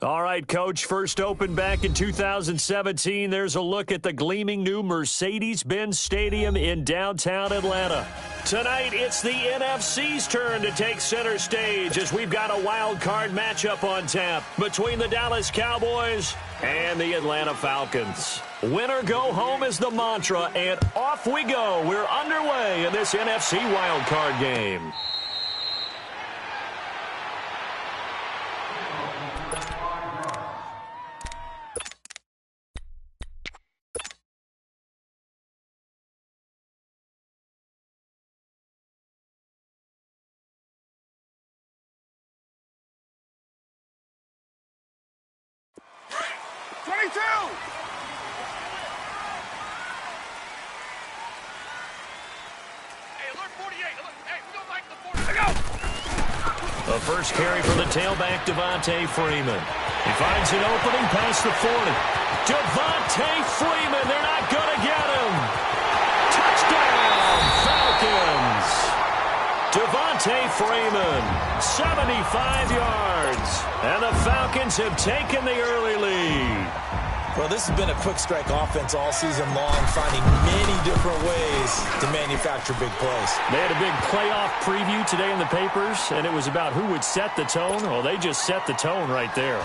All right, Coach, first opened back in 2017. There's a look at the gleaming new Mercedes-Benz Stadium in downtown Atlanta. Tonight, it's the NFC's turn to take center stage as we've got a wild card matchup on tap between the Dallas Cowboys and the Atlanta Falcons. Win or go home is the mantra, and off we go. We're underway in this NFC wild card game. The first carry for the tailback, Devontae Freeman. He finds an opening past the 40. Devontae Freeman, they're not going to get him. Touchdown, Falcons. Devontae Freeman, 75 yards. And the Falcons have taken the early lead. Well, this has been a quick-strike offense all season long, finding many different ways to manufacture big plays. They had a big playoff preview today in the papers, and it was about who would set the tone. Well, they just set the tone right there.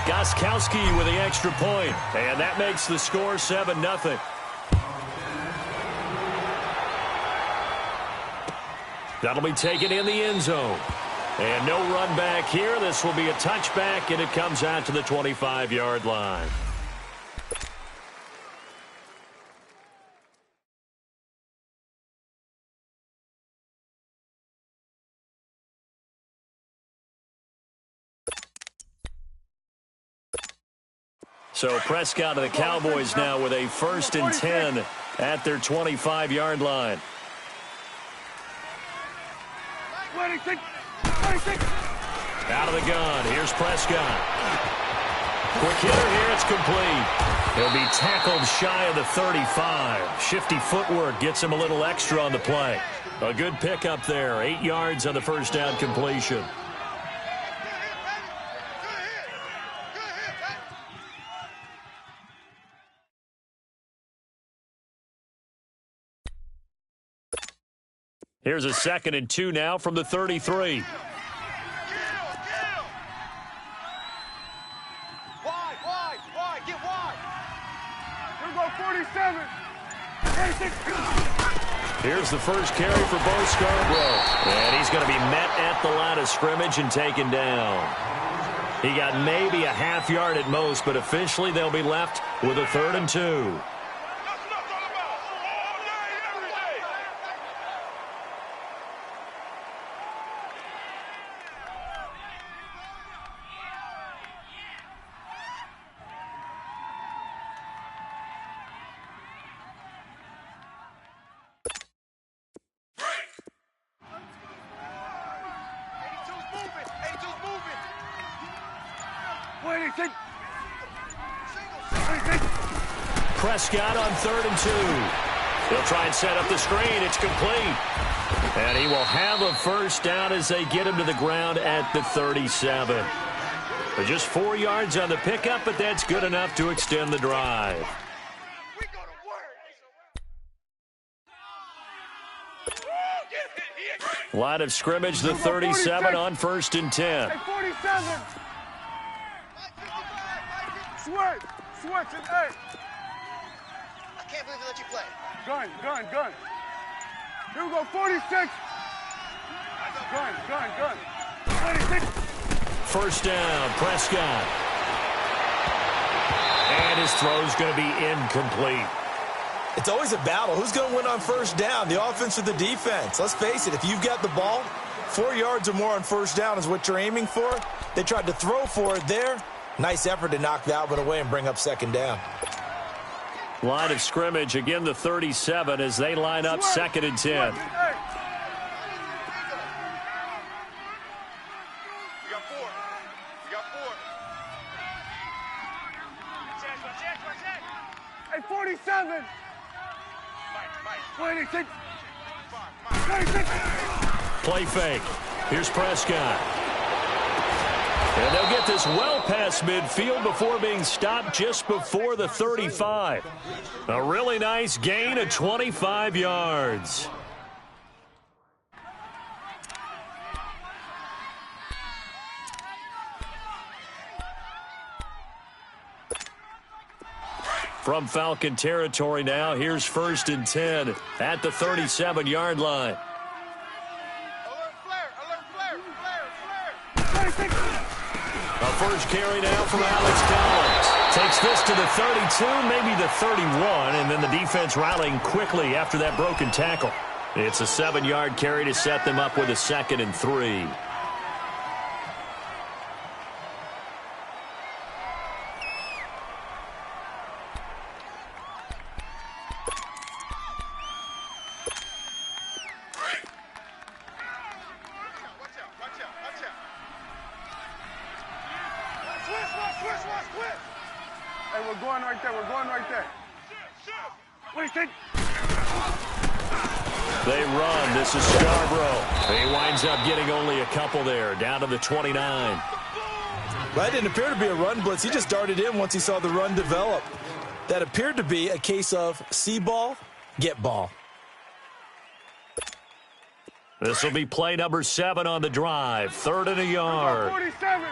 Gostkowski with the extra point, and that makes the score 7-0. That'll be taken in the end zone. And no run back here. This will be a touchback, and it comes out to the 25-yard line. So Prescott of the Cowboys now with a 1st and 10 at their 25-yard line. Out of the gun. Here's Prescott. Quick hitter here. It's complete. He'll be tackled shy of the 35. Shifty footwork gets him a little extra on the play. A good pickup there. 8 yards on the first down completion. Here's a 2nd and 2 now from the 33. Wide, get wide. Here we go, 47. 26. Here's the first carry for Bo Scarborough. And he's going to be met at the line of scrimmage and taken down. He got maybe a half yard at most, but officially they'll be left with a 3rd and 2. Prescott on 3rd and 2. They'll try and set up the screen. It's complete. And he will have a first down as they get him to the ground at the 37. But just 4 yards on the pickup, but that's good enough to extend the drive. Line of scrimmage, the 37 on 1st and 10. Hey, 47. Switch, and hey. I can't believe they let you play. Gun. Here we go, 46. Gun. 26. First down, Prescott. And his throw's going to be incomplete. It's always a battle. Who's going to win on first down, the offense or the defense? Let's face it, if you've got the ball, 4 yards or more on first down is what you're aiming for. They tried to throw for it there. Nice effort to knock that one away and bring up 2nd down. Line of scrimmage, again the 37 as they line up 2nd and 10. Hey, 47. 26. 26. Play fake. Here's Prescott. And they'll get this well past midfield before being stopped just before the 35. A really nice gain of 25 yards. From Falcon territory now, here's 1st and 10 at the 37-yard line. A first carry now from Alex Collins. Takes this to the 32, maybe the 31, and then the defense rallying quickly after that broken tackle. It's a 7-yard carry to set them up with a 2nd and 3. Hey, we're going right there. We're going right there. Wait, They run. This is Scarborough. He winds up getting only a couple there, down to the 29. That didn't appear to be a run blitz. He just darted in once he saw the run develop. That appeared to be a case of see ball, get ball. This will be play number 7 on the drive. 3rd and a yard. 47.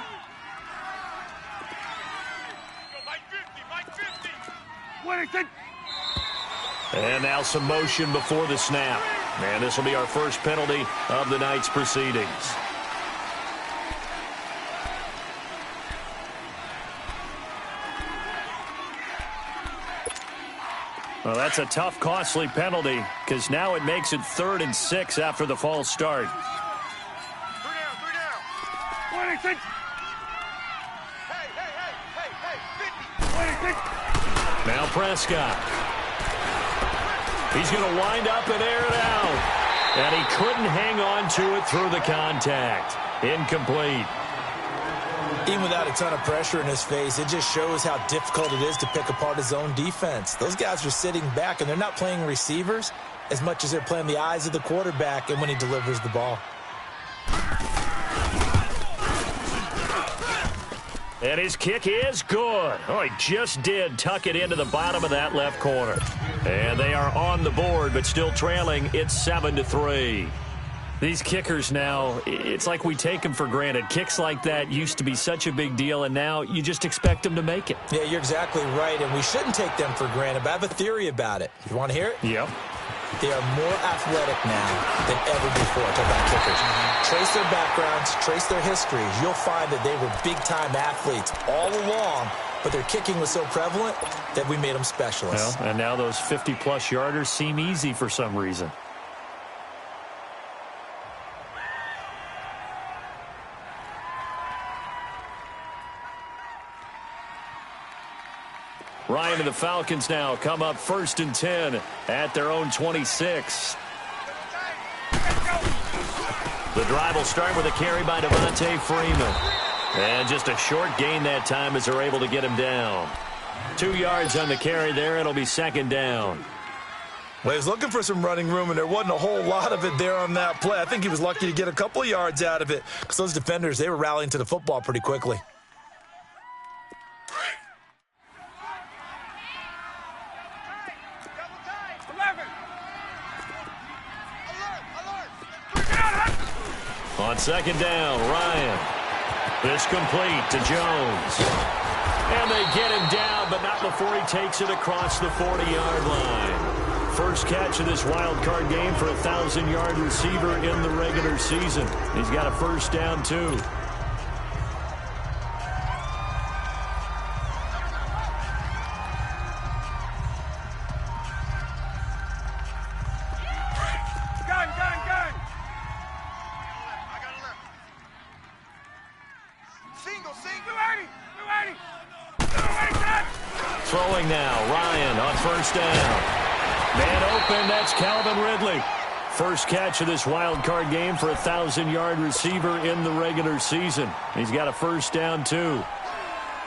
And now some motion before the snap. And this will be our first penalty of the night's proceedings. Well, that's a tough, costly penalty because now it makes it 3rd and 6 after the false start. 26. Hey, 50. Now Prescott. He's going to wind up and air it out. And he couldn't hang on to it through the contact. Incomplete. Even without a ton of pressure in his face, it just shows how difficult it is to pick apart his own defense. Those guys are sitting back, and they're not playing receivers as much as they're playing the eyes of the quarterback and when he delivers the ball. And his kick is good. Oh, he just did tuck it into the bottom of that left corner. And they are on the board, but still trailing. It's 7-3. These kickers now, it's like we take them for granted. Kicks like that used to be such a big deal, and now you just expect them to make it. Yeah, you're exactly right, and we shouldn't take them for granted, but I have a theory about it. You want to hear it? Yep. They are more athletic now than ever before. Talk about kickers. Trace their backgrounds, trace their histories. You'll find that they were big-time athletes all along, but their kicking was so prevalent that we made them specialists. Well, and now those 50-plus yarders seem easy for some reason. Ryan and the Falcons now come up 1st and 10 at their own 26. The drive will start with a carry by Devontae Freeman. And just a short gain that time as they're able to get him down. 2 yards on the carry there. It'll be 2nd down. Well, he was looking for some running room, and there wasn't a whole lot of it there on that play. I think he was lucky to get a couple of yards out of it because those defenders, they were rallying to the football pretty quickly. On 2nd down, Ryan. This complete to Jones. And they get him down, but not before he takes it across the 40-yard line. First catch of this wild card game for a 1,000-yard receiver in the regular season. He's got a 1st down, too. Throwing now, Ryan on 1st down. Man open, that's Calvin Ridley. First catch of this wild card game for a 1,000-yard receiver in the regular season. He's got a 1st down, too.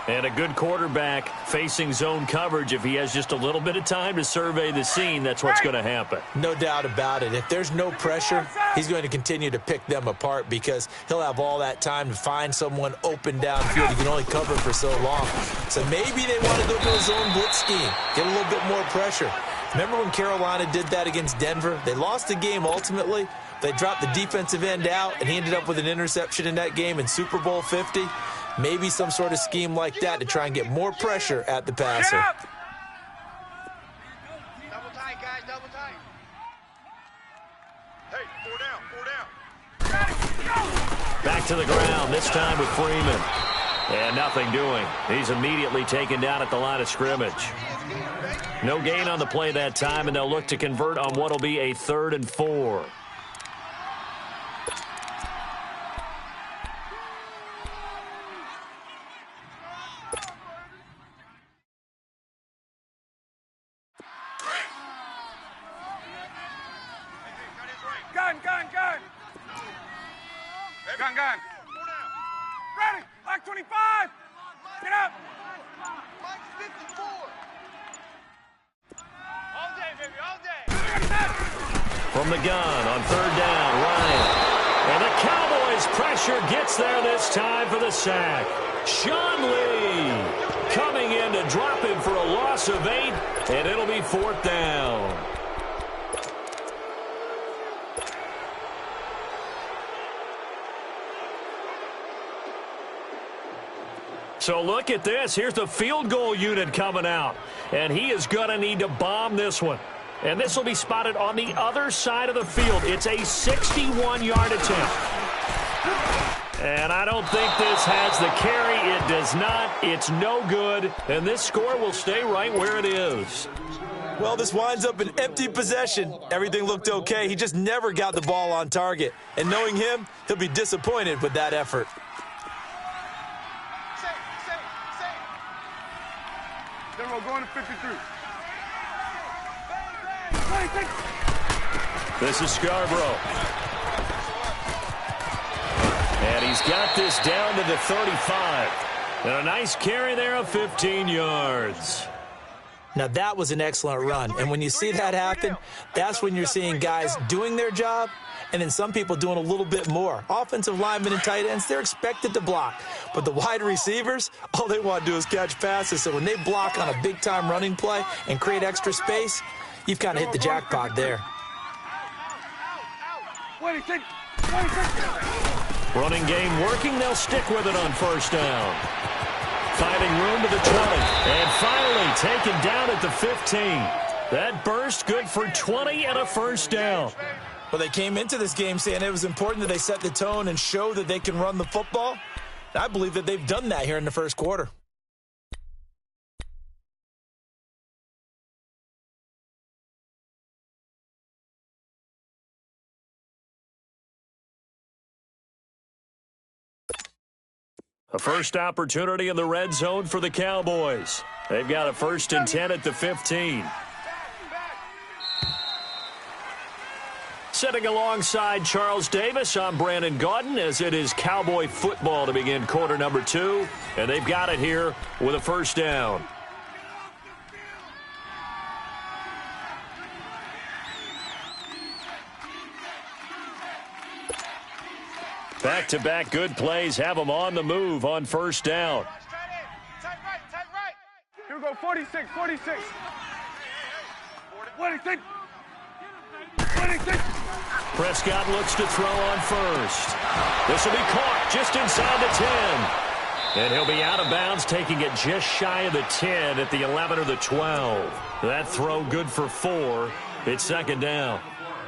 And a good quarterback facing zone coverage, if he has just a little bit of time to survey the scene, that's what's going to happen. No doubt about it. If there's no pressure, he's going to continue to pick them apart because he'll have all that time to find someone open downfield. He can only cover for so long. So maybe they want to go to a zone blitz scheme, get a little bit more pressure. Remember when Carolina did that against Denver? They lost the game ultimately. They dropped the defensive end out, and he ended up with an interception in that game in Super Bowl 50. Maybe some sort of scheme like that to try and get more pressure at the passer. Double tight, guys, double tight. Hey, 4 down. Back to the ground, this time with Freeman. And nothing doing. He's immediately taken down at the line of scrimmage. No gain on the play that time, and they'll look to convert on what will be a 3rd and 4. Gun. Ready. Lock 25. Get up. Mike's 54. All day, baby, all day. From the gun on 3rd down, Ryan. And the Cowboys' pressure gets there this time for the sack. Sean Lee coming in to drop him for a loss of 8, and it'll be 4th down. So look at this. Here's the field goal unit coming out. And he is going to need to bomb this one. And this will be spotted on the other side of the field. It's a 61-yard attempt. And I don't think this has the carry. It does not. It's no good. And this score will stay right where it is. Well, this winds up an empty possession. Everything looked okay. He just never got the ball on target. And knowing him, he'll be disappointed with that effort. Then we're going to 53. This is Scarborough. And he's got this down to the 35. And a nice carry there of 15 yards. Now, that was an excellent run. And when you see that happen, that's when you're seeing guys doing their job and then some people doing a little bit more. Offensive linemen and tight ends, they're expected to block. But the wide receivers, all they want to do is catch passes. So when they block on a big-time running play and create extra space, you've kind of hit the jackpot there. Running game working. They'll stick with it on 1st down. Finding room to the 20. And finally taken down at the 15. That burst good for 20 and a 1st down. Well, they came into this game saying it was important that they set the tone and show that they can run the football. I believe that they've done that here in the 1st quarter. A first opportunity in the red zone for the Cowboys. They've got a 1st and 10 at the 15. Sitting alongside Charles Davis, I'm Brandon Gaudin, as it is Cowboy football to begin quarter number 2. And they've got it here with a 1st down. Back-to-back good plays have them on the move on 1st down. Tight right. Here we go, 46. 46. Prescott looks to throw on 1st. This will be caught just inside the 10. And he'll be out of bounds, taking it just shy of the 10 at the 11 or the 12. That throw good for 4. It's 2nd down.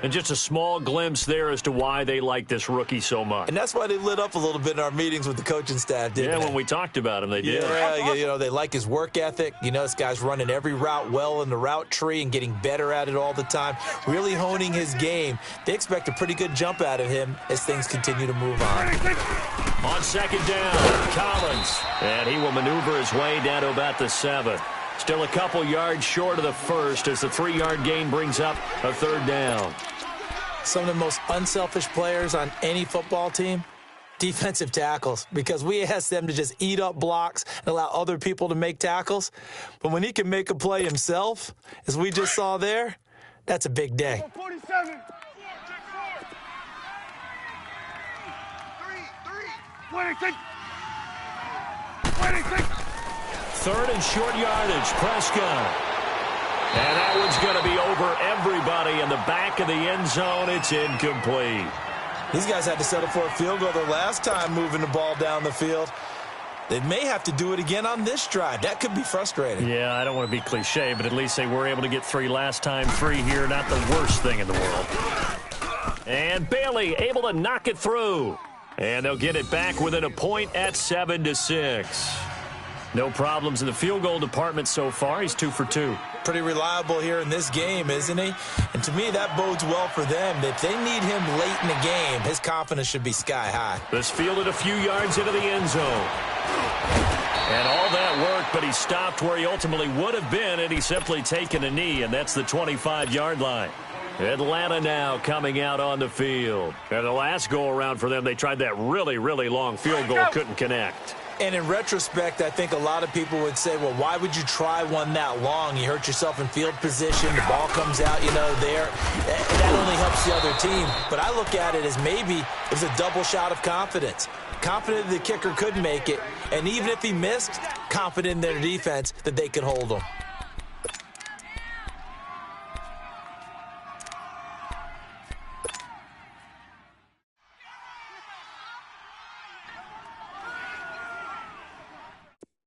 And just a small glimpse there as to why they like this rookie so much. And that's why they lit up a little bit in our meetings with the coaching staff, didn't they? Yeah, when we talked about him, they did. Yeah, you know, they like his work ethic. You know, this guy's running every route well in the route tree and getting better at it all the time, really honing his game. They expect a pretty good jump out of him as things continue to move on. On 2nd down, Collins. And he will maneuver his way down to about the 7. Still a couple yards short of the 1st as the 3-yard gain brings up a 3rd down. Some of the most unselfish players on any football team, Defensive tackles, because we asked them to just eat up blocks and allow other people to make tackles. But when he can make a play himself, as we just saw there, that's a big day. 47. 26. 26. Third and short yardage, Prescott. And that one's going to be over everybody in the back of the end zone. It's incomplete. These guys had to settle for a field goal their last time moving the ball down the field. They may have to do it again on this drive. That could be frustrating. Yeah, I don't want to be cliche, but at least they were able to get 3 last time. 3 here, not the worst thing in the world. And Bailey able to knock it through. And they'll get it back within a point at 7-6. No problems in the field goal department so far. He's 2 for 2. Pretty reliable here in this game, isn't he? And to me, that bodes well for them. If they need him late in the game, his confidence should be sky high. This fielded a few yards into the end zone. And all that work, but he stopped where he ultimately would have been, and he's simply taken a knee, and that's the 25-yard line. Atlanta now coming out on the field. And the last go-around for them, they tried that really, really long field goal, couldn't connect. And in retrospect, I think a lot of people would say, well, why would you try one that long? You hurt yourself in field position. The ball comes out, there. That only helps the other team. But I look at it as maybe it was a double shot of confidence. Confident the kicker could make it. And even if he missed, confident in their defense that they could hold him.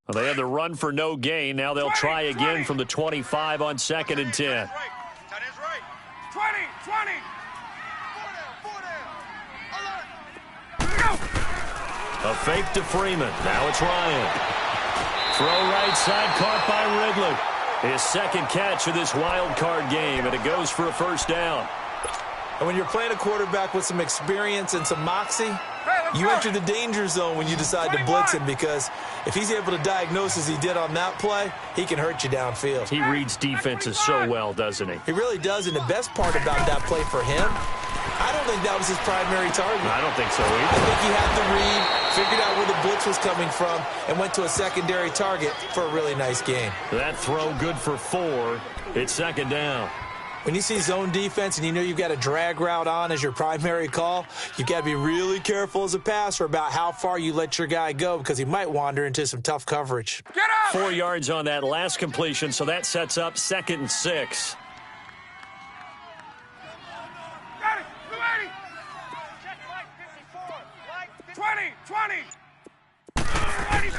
Well, they had the run for no gain. Now they'll try again from the 25 on 2nd and 10. Tight end's right. 20. 20. 4 down. Go. A fake to Freeman. Now it's Ryan. Throw right side, caught by Ridley. His second catch of this wild card game, and it goes for a first down. And when you're playing a quarterback with some experience and some moxie, you enter the danger zone when you decide to blitz him, because if he's able to diagnose as he did on that play, he can hurt you downfield. He reads defenses so well, doesn't he? He really does, and the best part about that play for him, I don't think that was his primary target. I don't think so I either. think he had the read, figured out where the blitz was coming from, and went to a secondary target for a really nice game. That throw good for 4. It's 2nd down. When you see zone defense and you know you've got a drag route on as your primary call, you've got to be really careful as a passer about how far you let your guy go, because he might wander into some tough coverage. Get up. 4 yards on that last completion, so that sets up 2nd and 6. Got it. 280. Check Mike 54. Mike 54. 20. 20. 20.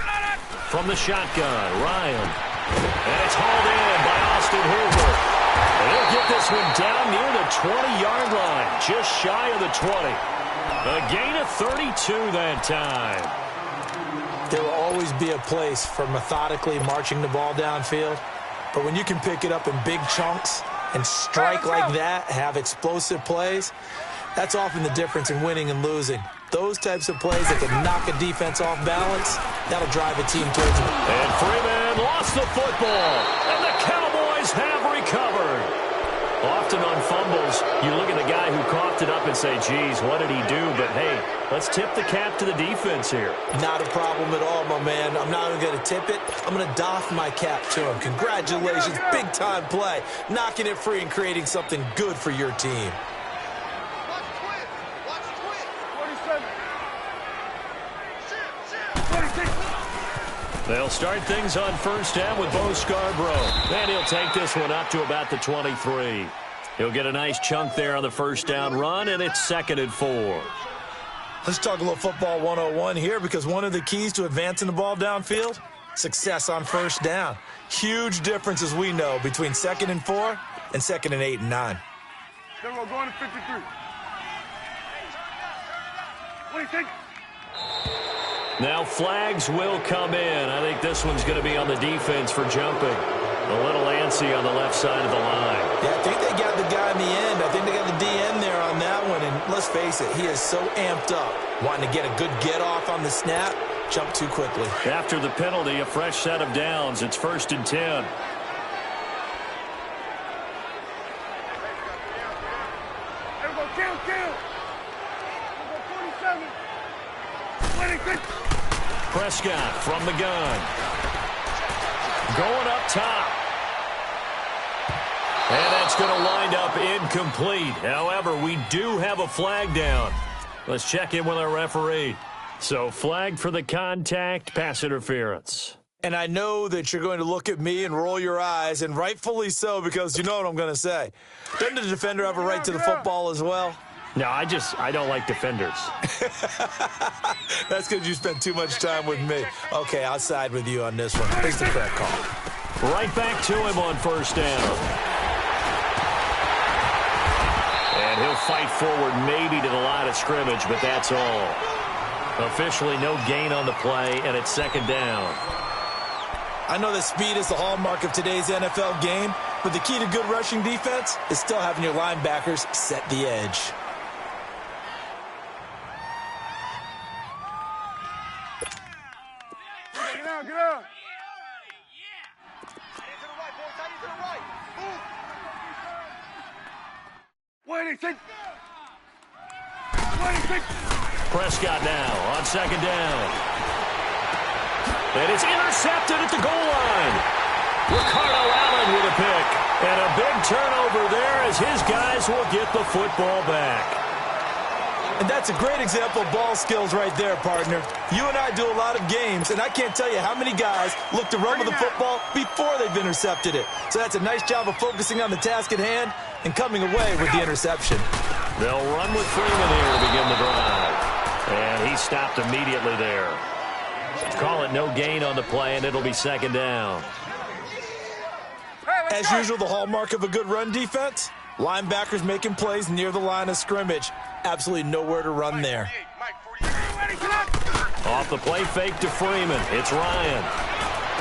From the shotgun, Ryan. And it's hauled in by Austin Hoover. And he'll get this one down near the 20-yard line, just shy of the 20. A gain of 32 that time. There will always be a place for methodically marching the ball downfield, but when you can pick it up in big chunks and strike like that, have explosive plays, that's often the difference in winning and losing. Those types of plays that can knock a defense off balance, that'll drive a team towards them. And Freeman lost the football, and the Cowboys have recovered. Often on fumbles, you look at the guy who coughed it up and say, geez, what did he do? But, hey, let's tip the cap to the defense here. Not a problem at all, my man. I'm not even going to tip it. I'm going to doff my cap to him. Congratulations, big-time play. Knocking it free and creating something good for your team. Watch the twin. Watch the twin. 47. 26. They'll start things on first down with Bo Scarborough. And he'll take this one up to about the 23. He'll get a nice chunk there on the first down run, and it's 2nd and 4. Let's talk a little football 101 here, because one of the keys to advancing the ball downfield, success on first down. Huge difference, as we know, between 2nd and 4 and 2nd and 8 and 9. Then we're going to 53. 26. Now flags will come in. I think this one's going to be on the defense for jumping. A little antsy on the left side of the line. Yeah, I think they got the guy in the end. I think they got the DN there on that one. And let's face it, he is so amped up, wanting to get a good get-off on the snap, jump too quickly. After the penalty, a fresh set of downs. It's 1st and 10. There we go. Kill. There we go. 47. Prescott from the gun. Going up top. And that's going to wind up incomplete. However, we do have a flag down. Let's check in with our referee. So, flag for the contact, pass interference. And I know that you're going to look at me and roll your eyes, and rightfully so, because you know what I'm going to say. Doesn't the defender have a right to the football as well? No, I don't like defenders. That's because you spent too much time with me. Okay, I'll side with you on this one. Here's the correct call. Right back to him on first down. And he'll fight forward maybe to the line of scrimmage, but that's all. Officially no gain on the play, and it's second down. I know that speed is the hallmark of today's NFL game, but the key to good rushing defense is still having your linebackers set the edge. Get out, get out. Tight end to the right, boys. Tight end to the right. Move. Prescott now on second down. And it's intercepted at the goal line. Ricardo Allen with a pick. And a big turnover there as his guys will get the football back. And that's a great example of ball skills right there, partner. You and I do a lot of games, and I can't tell you how many guys look to run with the football before they've intercepted it. So that's a nice job of focusing on the task at hand and coming away with the interception. They'll run with Freeman here to begin the drive. And he stopped immediately there. Call it no gain on the play, and it'll be second down. As usual, the hallmark of a good run defense, linebackers making plays near the line of scrimmage. Absolutely nowhere to run there. Off the play fake to Freeman. It's Ryan.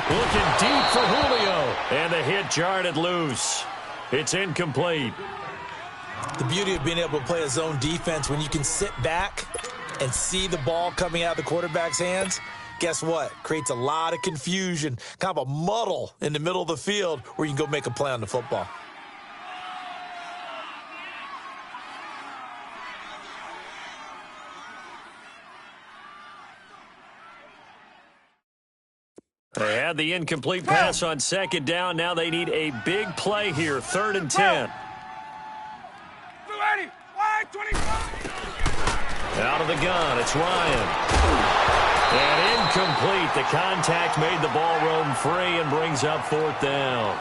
Looking deep for Julio. And the hit jarred it loose. It's incomplete. The beauty of being able to play a zone defense when you can sit back and see the ball coming out of the quarterback's hands, guess what? Creates a lot of confusion, kind of a muddle in the middle of the field where you can go make a play on the football. They had the incomplete pass on second down. Now they need a big play here, 3rd and 10. Out of the gun, it's Ryan. And incomplete. The contact made the ball roam free and brings up 4th down.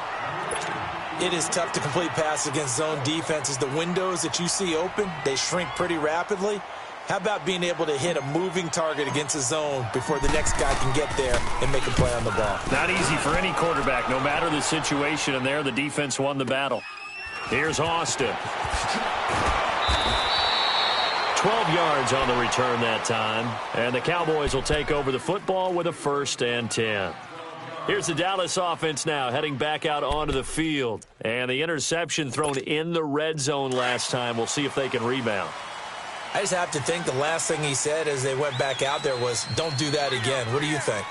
It is tough to complete passes against zone defenses. The windows that you see open, they shrink pretty rapidly. How about being able to hit a moving target against a zone before the next guy can get there and make a play on the ball? Not easy for any quarterback, no matter the situation, and there the defense won the battle. Here's Austin. 12 yards on the return that time, and the Cowboys will take over the football with a 1st and 10. Here's the Dallas offense now heading back out onto the field, and the interception thrown in the red zone last time. We'll see if they can rebound. I just have to think the last thing he said as they went back out there was, don't do that again. What do you think?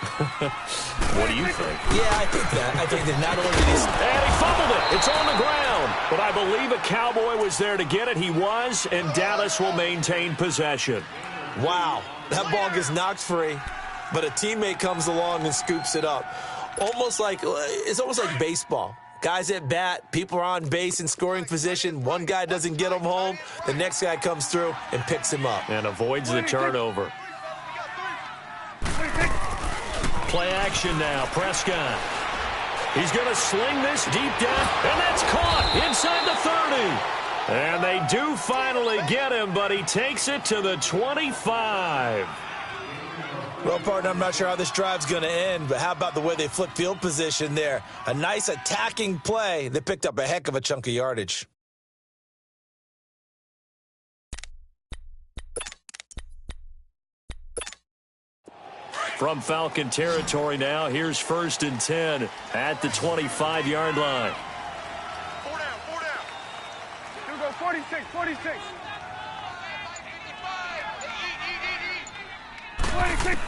What do you think? Yeah, I think that. I think that not only did he... And he fumbled it. It's on the ground. But I believe a Cowboy was there to get it. He was, and Dallas will maintain possession. Wow. That ball gets knocked free, but a teammate comes along and scoops it up. It's almost like baseball. Guys at bat, people are on base in scoring position. One guy doesn't get him home. The next guy comes through and picks him up. And avoids the turnover. Play action now. Prescott. He's going to sling this deep down, and that's caught inside the 30. And they do finally get him, but he takes it to the 25. Well, partner, I'm not sure how this drive's going to end, but how about the way they flip field position there? A nice attacking play. They picked up a heck of a chunk of yardage. From Falcon territory now, here's 1st and 10 at the 25-yard line. 4 down, 4 down. Here go 46, 46. 26.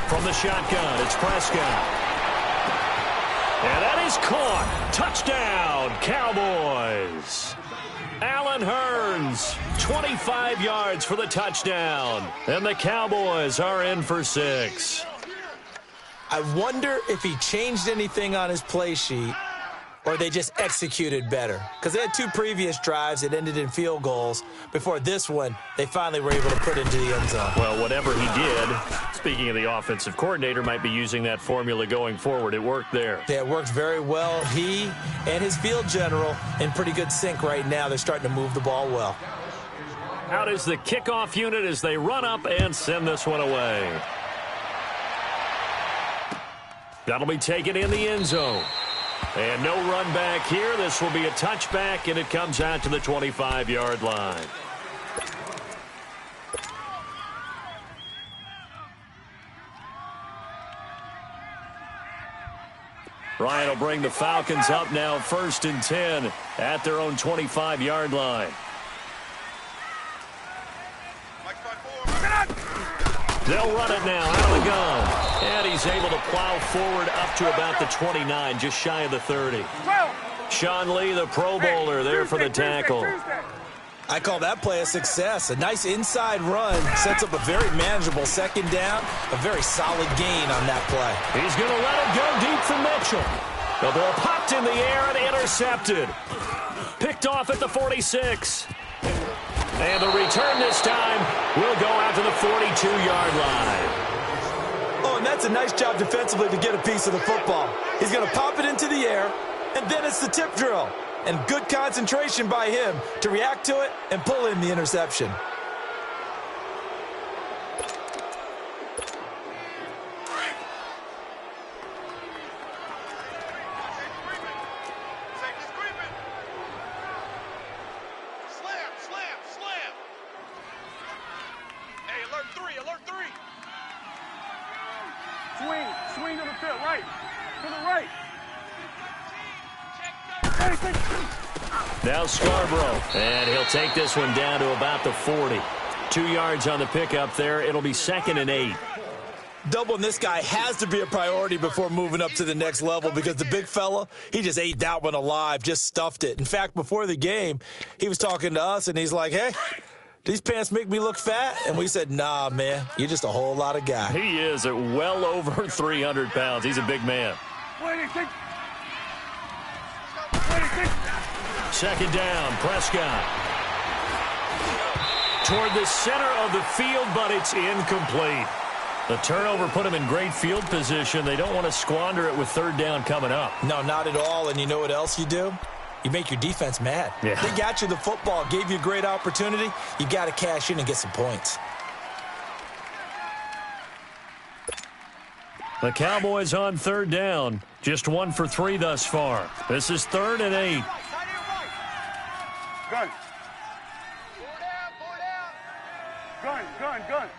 From the shotgun, it's Prescott. And that is caught. Touchdown, Cowboys. Allen Hurns, 25 yards for the touchdown. And the Cowboys are in for 6. I wonder if he changed anything on his play sheet or they just executed better. Because they had 2 previous drives that ended in field goals. Before this one, they finally were able to put into the end zone. Well, whatever he did, speaking of the offensive coordinator, might be using that formula going forward. It worked there. Yeah, it worked very well. He and his field general in pretty good sync right now. They're starting to move the ball well. Out is the kickoff unit as they run up and send this one away. That'll be taken in the end zone. And no run back here. This will be a touchback, and it comes out to the 25-yard line. Ryan will bring the Falcons up now 1st and 10 at their own 25-yard line. They'll run it now out of the gun. And he's able to plow forward up to about the 29, just shy of the 30. Sean Lee, the Pro Bowler, there for the tackle. I call that play a success. A nice inside run sets up a very manageable 2nd down. A very solid gain on that play. He's going to let it go deep for Mitchell. The ball popped in the air and intercepted. Picked off at the 46. And the return this time will go out to the 42-yard line. Oh, and that's a nice job defensively to get a piece of the football. He's going to pop it into the air, and then it's the tip drill. And good concentration by him to react to it and pull in the interception. Swing to the field, right. To the right. Now Scarborough, and he'll take this one down to about the 40. 2 yards on the pickup there. It'll be 2nd and 8. Doubling this guy has to be a priority before moving up to the next level because the big fella, he just ate that one alive, just stuffed it. In fact, before the game, he was talking to us, and he's like, hey, these pants make me look fat? And we said, nah, man, you're just a whole lot of guy. He is at well over 300 pounds. He's a big man. 26. 2nd down, Prescott. Toward the center of the field, but it's incomplete. The turnover put him in great field position. They don't want to squander it with 3rd down coming up. No, not at all. And you know what else you do? You make your defense mad. Yeah. They got you the football, gave you a great opportunity. You got to cash in and get some points. The Cowboys on 3rd down. Just 1 for 3 thus far. This is 3rd and 8. Gun. 4 down. Gun.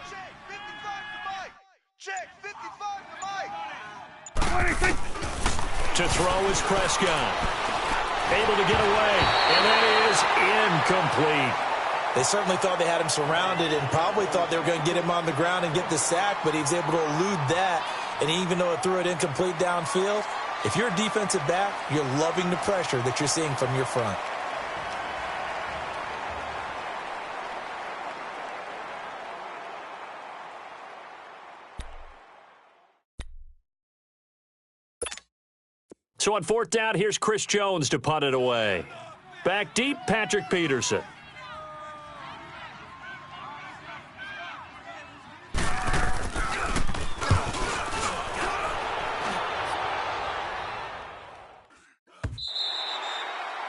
Check 55 to Mike. Check 55 to Mike. 26. To throw is Prescott. Able to get away, and that is incomplete. They certainly thought they had him surrounded and probably thought they were going to get him on the ground and get the sack, but he was able to elude that. And even though it threw it incomplete downfield, if you're a defensive back, you're loving the pressure that you're seeing from your front. So on 4th down, here's Chris Jones to punt it away. Back deep, Patrick Peterson.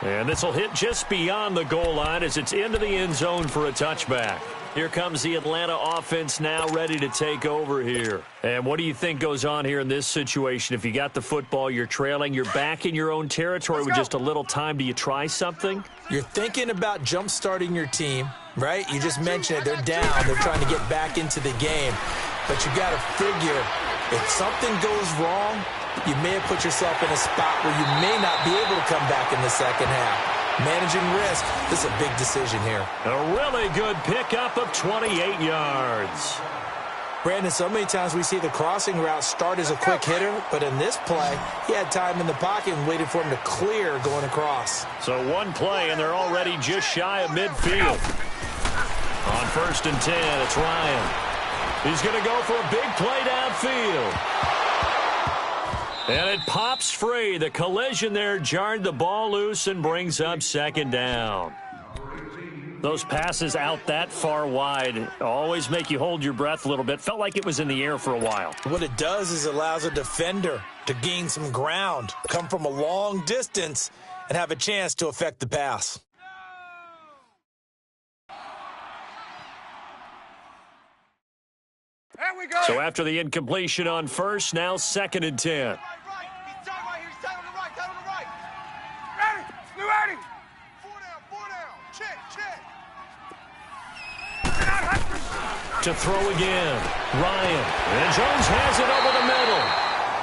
And this will hit just beyond the goal line as it's into the end zone for a touchback. Here comes the Atlanta offense now ready to take over here. And what do you think goes on here in this situation? If you got the football, you're trailing, you're back in your own territory with just a little time. Do you try something? You're thinking about jump-starting your team, right? You just mentioned it. They're down. They're trying to get back into the game. But you got to figure if something goes wrong, you may have put yourself in a spot where you may not be able to come back in the second half. Managing risk, this is a big decision here. A really good pickup of 28 yards. Brandon, so many times we see the crossing route start as a quick hitter, but in this play, he had time in the pocket and waited for him to clear going across. So one play, and they're already just shy of midfield. On 1st and 10, it's Ryan. He's going to go for a big play downfield. And it pops free. The collision there jarred the ball loose and brings up 2nd down. Those passes out that far wide always make you hold your breath a little bit. Felt like it was in the air for a while. What it does is it allows a defender to gain some ground, come from a long distance, and have a chance to affect the pass. There we go. So after the incompletion on 1st, now 2nd and 10. Right. He's tight right here. He's tight on the right. Tight on the right. Ready. You ready? 4 down. Check. To throw again, Ryan. And Jones has it over the middle.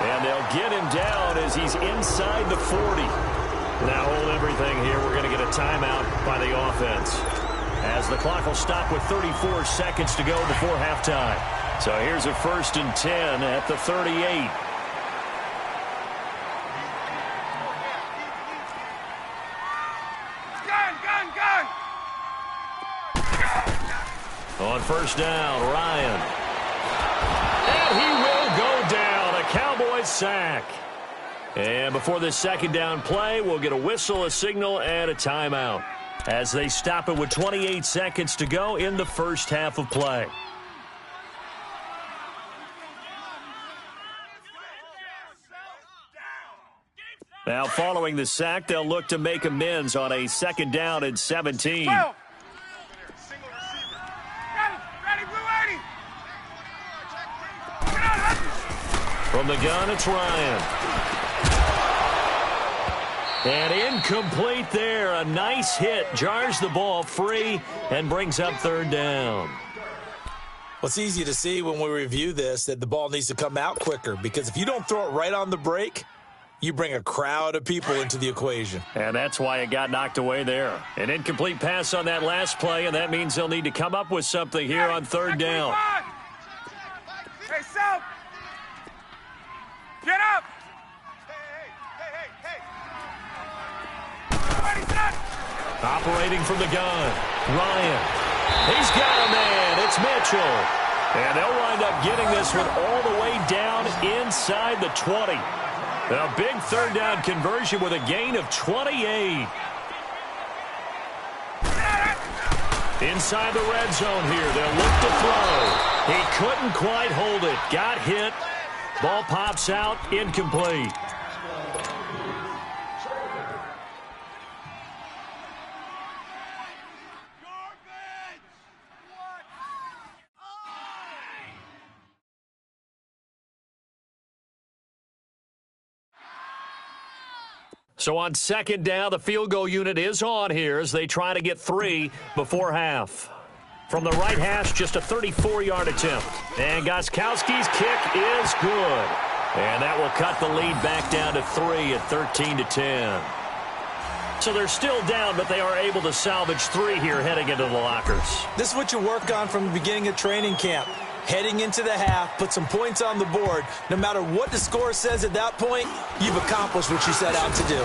And they'll get him down as he's inside the 40. Now hold everything here. We're going to get a timeout by the offense, as the clock will stop with 34 seconds to go before halftime. So here's a 1st and 10 at the 38. Gun. On 1st down, Ryan. And he will go down. A Cowboys sack. And before this 2nd down play, we'll get a whistle, a signal, and a timeout, as they stop it with 28 seconds to go in the 1st half of play. Now, following the sack, they'll look to make amends on a 2nd down and 17. Well. Ready, blue 80. From the gun, it's Ryan. And incomplete there. A nice hit. Jars the ball free and brings up 3rd down. Well, it's easy to see when we review this that the ball needs to come out quicker, because if you don't throw it right on the break, you bring a crowd of people into the equation. And that's why it got knocked away there. An incomplete pass on that last play, and that means they'll need to come up with something here on 3rd down. Hey, South. Get up. Hey. Ready, set. Operating from the gun, Ryan. He's got a man. It's Mitchell. And they'll wind up getting this one all the way down inside the 20. A big 3rd down conversion with a gain of 28. Inside the red zone here, they'll look to throw. He couldn't quite hold it. Got hit. Ball pops out, incomplete. So on 2nd down, the field goal unit is on here as they try to get 3 before half. From the right hash, just a 34-yard attempt. And Gostkowski's kick is good. And that will cut the lead back down to 3 at 13-10. So they're still down, but they are able to salvage 3 here heading into the lockers. This is what you work on from the beginning of training camp. Heading into the half, put some points on the board. No matter what the score says at that point, you've accomplished what you set out to do.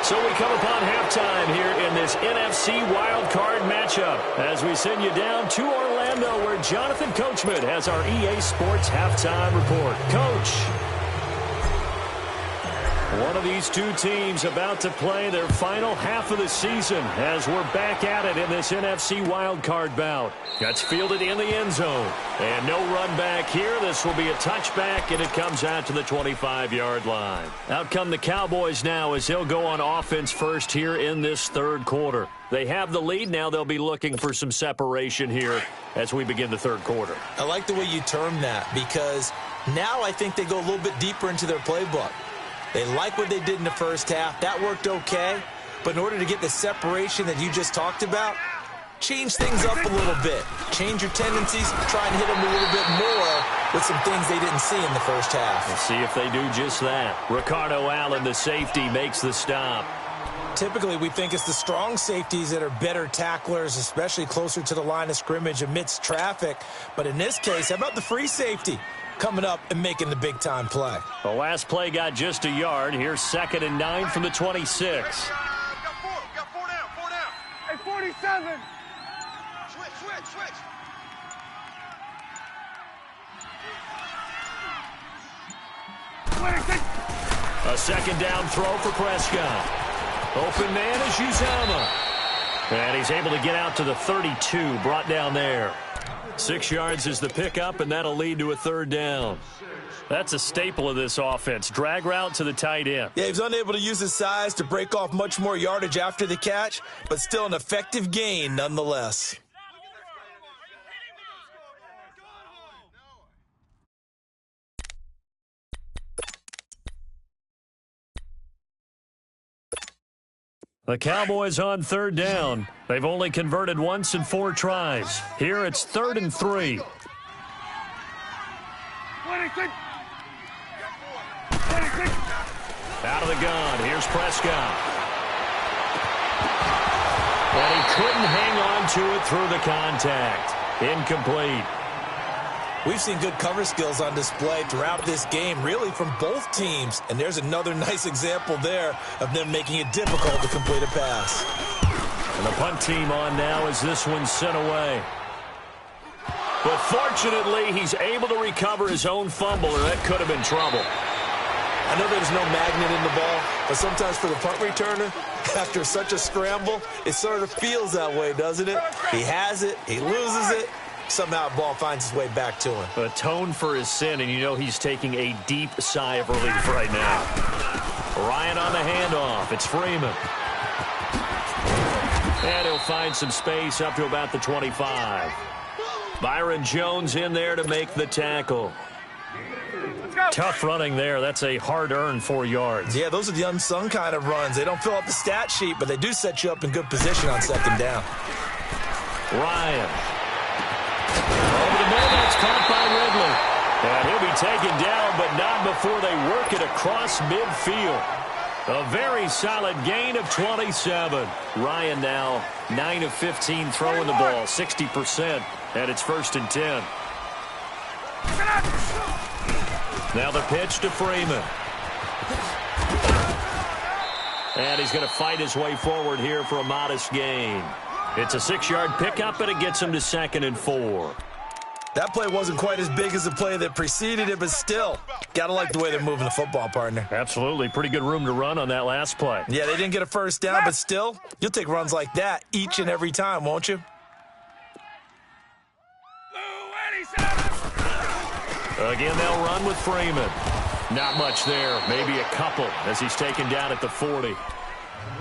So we come upon halftime here in this NFC wildcard matchup as we send you down to Orlando, where Jonathan Coachman has our EA Sports halftime report. Coach, one of these two teams about to play their final half of the season as we're back at it in this NFC wildcard bout. Gets fielded in the end zone. And no run back here. This will be a touchback, and it comes out to the 25-yard line. Out come the Cowboys now as they'll go on offense first here in this 3rd quarter. They have the lead. Now they'll be looking for some separation here as we begin the 3rd quarter. I like the way you term that, because now I think they go a little bit deeper into their playbook. They like what they did in the 1st half. That worked okay. But in order to get the separation that you just talked about, change things up a little bit. Change your tendencies. Try and hit them a little bit more with some things they didn't see in the 1st half. We'll see if they do just that. Ricardo Allen, the safety, makes the stop. Typically, we think it's the strong safeties that are better tacklers, especially closer to the line of scrimmage amidst traffic. But in this case, how about the free safety coming up and making the big-time play? The last play got just a yard. Here's 2nd and 9 from the 26. Got four down. Hey, 47. Switch. A 2nd down throw for Prescott. Open man is Uzama. And he's able to get out to the 32, brought down there. 6 yards is the pickup, and that'll lead to a 3rd down. That's a staple of this offense. Drag route to the tight end. Yeah, he was unable to use his size to break off much more yardage after the catch, but still an effective gain nonetheless. The Cowboys on 3rd down. They've only converted once in 4 tries. Here it's 3rd and 3. 26. Out of the gun. Here's Prescott. And he couldn't hang on to it through the contact. Incomplete. We've seen good cover skills on display throughout this game, really from both teams. And there's another nice example there of them making it difficult to complete a pass. And the punt team on now as this one's sent away. But fortunately, he's able to recover his own fumble, or that could have been trouble. I know there's no magnet in the ball, but sometimes for the punt returner, after such a scramble, it sort of feels that way, doesn't it? He has it, he loses it. Somehow the ball finds its way back to him. Atone for his sin, and you know he's taking a deep sigh of relief right now. Ryan on the handoff. It's Freeman. And he'll find some space up to about the 25. Byron Jones in there to make the tackle. Tough running there. That's a hard-earned 4 yards. Yeah, those are the unsung kind of runs. They don't fill up the stat sheet, but they do set you up in good position on 2nd down. Ryan. Over the middle, it's caught by Ridley. And he'll be taken down, but not before they work it across midfield. A very solid gain of 27. Ryan now 9 of 15 throwing the ball, 60%, and it's 1st and 10. Now the pitch to Freeman. And he's going to fight his way forward here for a modest gain. It's a 6-yard pickup, and it gets him to 2nd and 4. That play wasn't quite as big as the play that preceded it, but still, got to like the way they're moving the football, partner. Absolutely. Pretty good room to run on that last play. Yeah, they didn't get a 1st down, but still, you'll take runs like that each and every time, won't you? Again, they'll run with Freeman. Not much there, maybe a couple as he's taken down at the 40.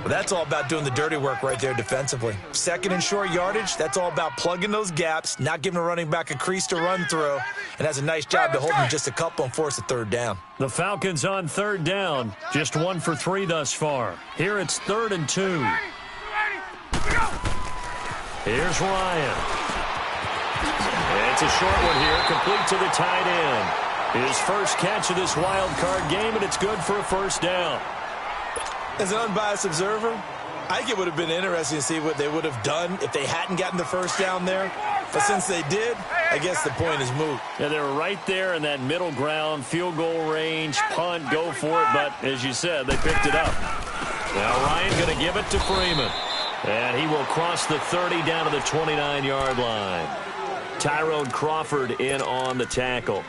Well, that's all about doing the dirty work right there defensively. 2nd and short yardage, that's all about plugging those gaps, not giving a running back a crease to run through, and has a nice job to hold him just a couple and force a 3rd down. The Falcons on 3rd down, just 1 for 3 thus far. Here it's 3rd and 2. Here's Ryan. It's a short one here, complete to the tight end. His first catch of this wild card game, and it's good for a 1st down. As an unbiased observer, I think it would have been interesting to see what they would have done if they hadn't gotten the 1st down there. But since they did, I guess the point is moot. Yeah, they were right there in that middle ground, field goal range, punt, go for it. But as you said, they picked it up. Now Ryan going to give it to Freeman. And he will cross the 30 down to the 29-yard line. Tyrone Crawford in on the tackle.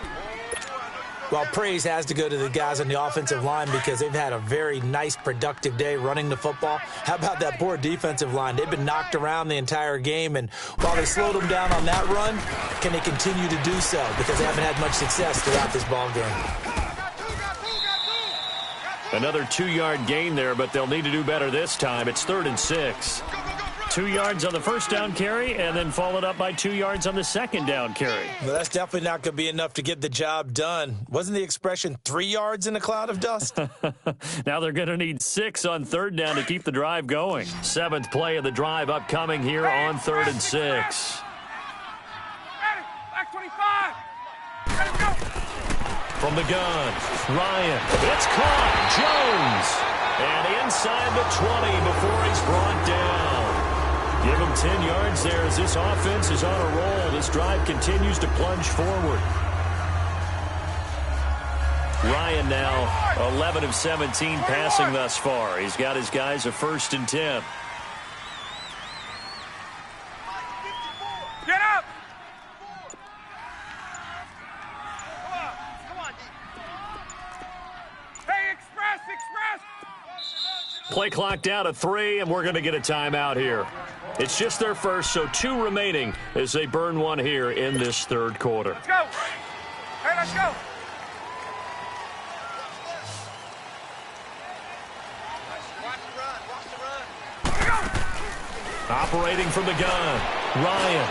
Well, praise has to go to the guys on the offensive line because they've had a very nice, productive day running the football. How about that poor defensive line? They've been knocked around the entire game, and while they slowed them down on that run, can they continue to do so? Because they haven't had much success throughout this ball game. Another 2-yard gain there, but they'll need to do better this time. It's 3rd and 6. 2 yards on the 1st down carry, and then followed up by 2 yards on the 2nd down carry. Well, that's definitely not going to be enough to get the job done. Wasn't the expression 3 yards in a cloud of dust? Now they're going to need 6 on 3rd down to keep the drive going. 7th play of the drive upcoming here on 3rd and 6. Back 25. Ready to go. From the gun, Ryan. It's caught. Jones. And inside the 20 before he's brought down. Give him 10 yards there as this offense is on a roll. This drive continues to plunge forward. Ryan now 11 of 17 passing thus far. He's got his guys a 1st and 10. Get up! Come on, Hey, express! Play clock down to 3, and we're going to get a timeout here. It's just their first, so 2 remaining as they burn one here in this 3rd quarter. Let's go! Hey, let's go! Operating from the gun, Ryan.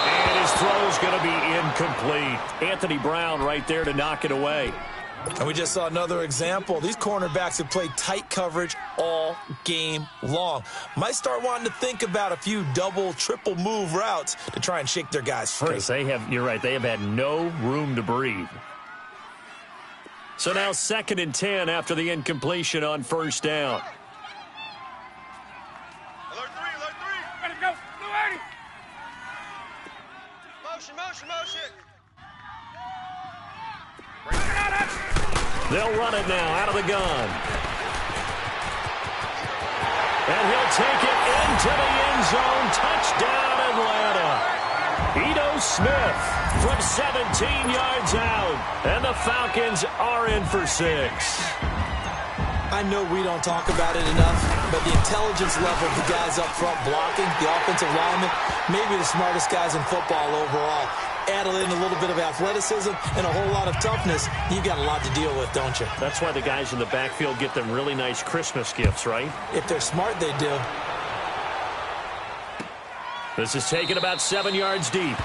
And his throw's going to be incomplete. Anthony Brown right there to knock it away. And we just saw another example. These cornerbacks have played tight coverage all game long. Might start wanting to think about a few double, triple move routes to try and shake their guys free. You're right, they have had no room to breathe. So now 2nd and 10 after the incompletion on 1st down. Alert 3. Let it go! Blue 80! Motion. They'll run it now out of the gun. And he'll take it into the end zone. Touchdown, Atlanta. Ito Smith from 17 yards out. And the Falcons are in for 6. I know we don't talk about it enough, but the intelligence level of the guys up front blocking, the offensive linemen, maybe the smartest guys in football overall. Add in a little bit of athleticism and a whole lot of toughness, you got a lot to deal with, don't you? That's why the guys in the backfield get them really nice Christmas gifts, right? If they're smart, they do. This is taken about 7 yards deep.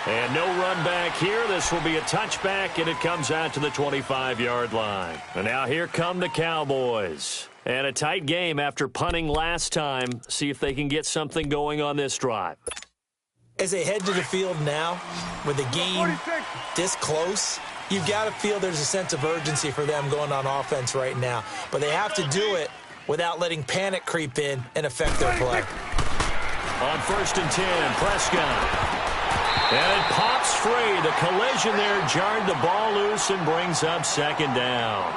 And no run back here. This will be a touchback, and it comes out to the 25-yard line. And now here come the Cowboys. And a tight game after punting last time. See if they can get something going on this drive. As they head to the field now, with the game this close, you've got to feel there's a sense of urgency for them going on offense right now. But they have to do it without letting panic creep in and affect their play. On 1st and 10, Prescott. And it pops free. The collision there jarred the ball loose and brings up 2nd down.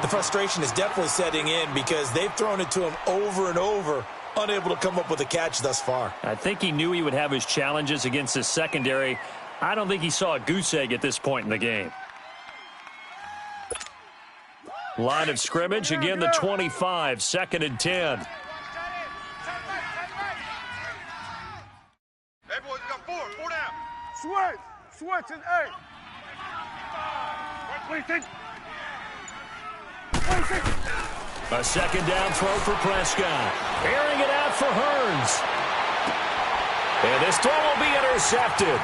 The frustration is definitely setting in because they've thrown it to him over and over, unable to come up with a catch thus far. I think he knew he would have his challenges against his secondary. I don't think he saw a goose egg at this point in the game. Line of scrimmage, again the 25, 2nd and 10. Hey, boys, we got 4 down. Switch and 8. A 2nd down throw for Prescott. Airing it out for Hearns. And this throw will be intercepted.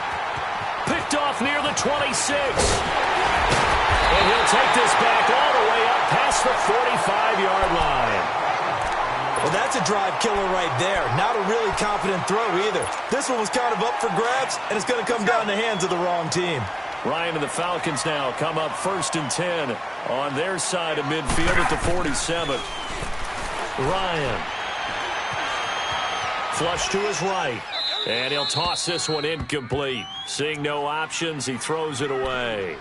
Picked off near the 26. And he'll take this back all the way up past the 45-yard line. Well, that's a drive killer right there. Not a really confident throw either. This one was kind of up for grabs, and it's going to come down the hands of the wrong team. Ryan and the Falcons now come up 1st and 10 on their side of midfield at the 47. Ryan. Flush to his right. And he'll toss this one incomplete. Seeing no options, he throws it away.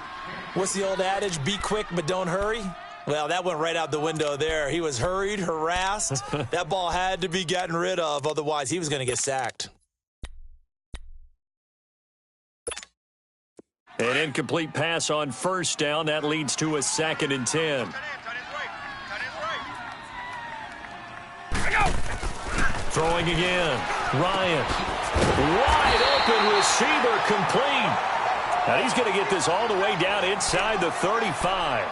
What's the old adage? Be quick, but don't hurry? Well, that went right out the window there. He was hurried, harassed. That ball had to be gotten rid of, otherwise he was going to get sacked. An incomplete pass on 1st down. That leads to a 2nd and 10. Throwing again. Ryan. Wide open receiver complete. Now he's going to get this all the way down inside the 35.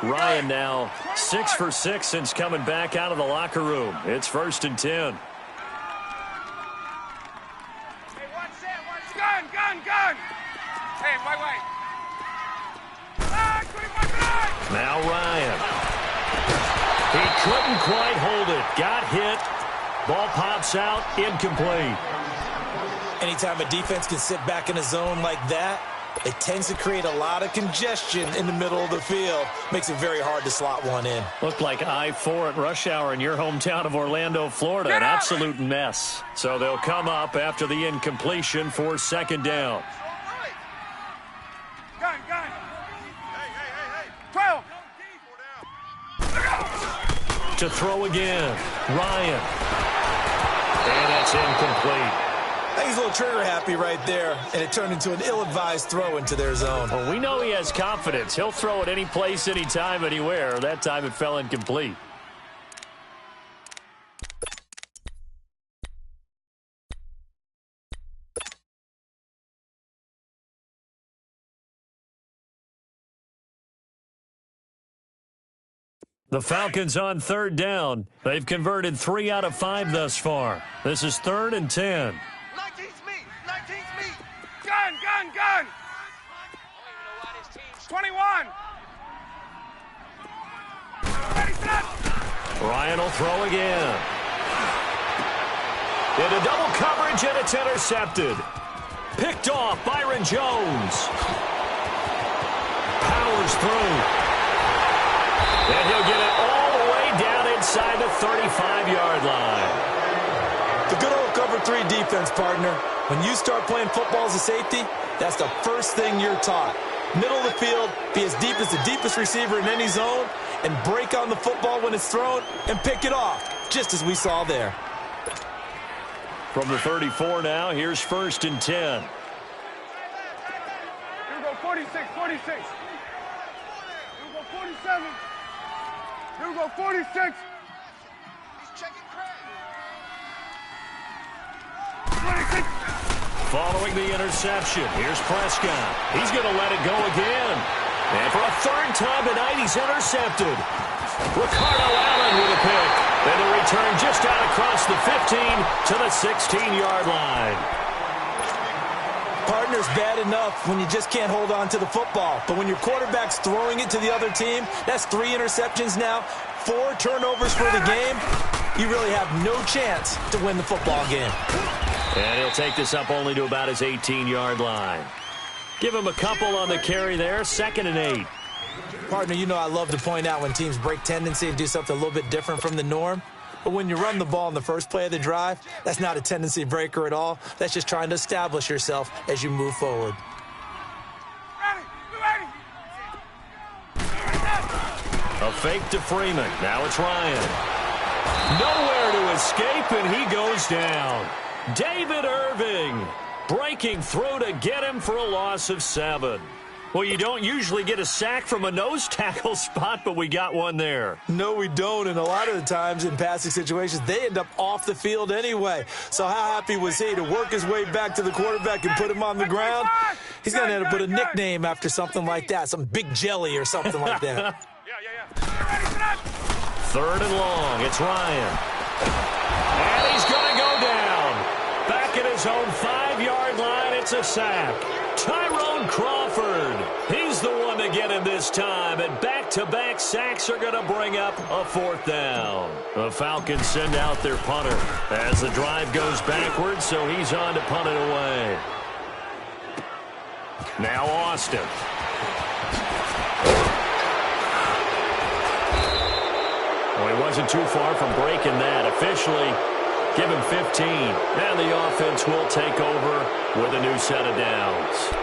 Ryan now 6 for 6 since coming back out of the locker room. It's 1st and 10. Gun! Hey, wait. Now Ryan. He couldn't quite hold it. Got hit. Ball pops out. Incomplete. Anytime a defense can sit back in a zone like that, It tends to create a lot of congestion in the middle of the field. Makes it very hard to slot one in. Looked like I-4 at rush hour in your hometown of Orlando, Florida. An absolute mess. So they'll come up after the incompletion for second down. Gun. Hey. 12. To throw again. Ryan. And that's incomplete. I think he's a little trigger happy right there, and it turned into an ill-advised throw into their zone. Well, we know he has confidence. He'll throw it any place, anytime, anywhere. That time it fell incomplete. The Falcons on third down. They've converted 3 out of 5 thus far. This is 3rd and 10. 19's me. 19's me. Gun. 21. Ready, set. Ryan will throw again. Into double coverage, and it's intercepted. Picked off, Byron Jones. Powers through. And he'll get it all the way down inside the 35-yard line. The good old cover 3 defense, partner. When you start playing football as a safety, that's the first thing you're taught. Middle of the field, be as deep as the deepest receiver in any zone, and break on the football when it's thrown and pick it off, just as we saw there. From the 34 now, here's 1st and 10. Here we go, 46. Here we go, 47. Here we go, 46. He's checking Craig. 26. Following the interception, here's Prescott. He's going to let it go again. And for a 3rd time tonight, he's intercepted. Ricardo Allen with a pick. And the return just out across the 15 to the 16-yard line. Partner's bad enough when you just can't hold on to the football. But when your quarterback's throwing it to the other team, that's 3 interceptions now, 4 turnovers for the game. You really have no chance to win the football game. And he'll take this up only to about his 18-yard line. Give him a couple on the carry there, 2nd and 8. Partner, you know I love to point out when teams break tendency and do something a little bit different from the norm. But when you run the ball in the first play of the drive, that's not a tendency breaker at all. That's just trying to establish yourself as you move forward. Ready. A fake to Freeman. Now it's Ryan. Nowhere to escape, and he goes down. David Irving breaking through to get him for a loss of 7. Well, you don't usually get a sack from a nose tackle spot, but we got one there. No, we don't, and a lot of the times in passing situations, they end up off the field anyway. So how happy was he to work his way back to the quarterback and put him on the ground? He's going to end up with a nickname after something like that, some Big Jelly or something like that. Yeah. 3rd and long. It's Ryan. And he's going to go down. Back at his own 5-yard line, it's a sack. Tyrone Crawford. He's the one to get him this time, and back-to-back sacks are going to bring up a 4th down. The Falcons send out their punter as the drive goes backwards, so he's on to punt it away. Now Austin. Well, he wasn't too far from breaking that. Officially, give him 15. And the offense will take over with a new set of downs.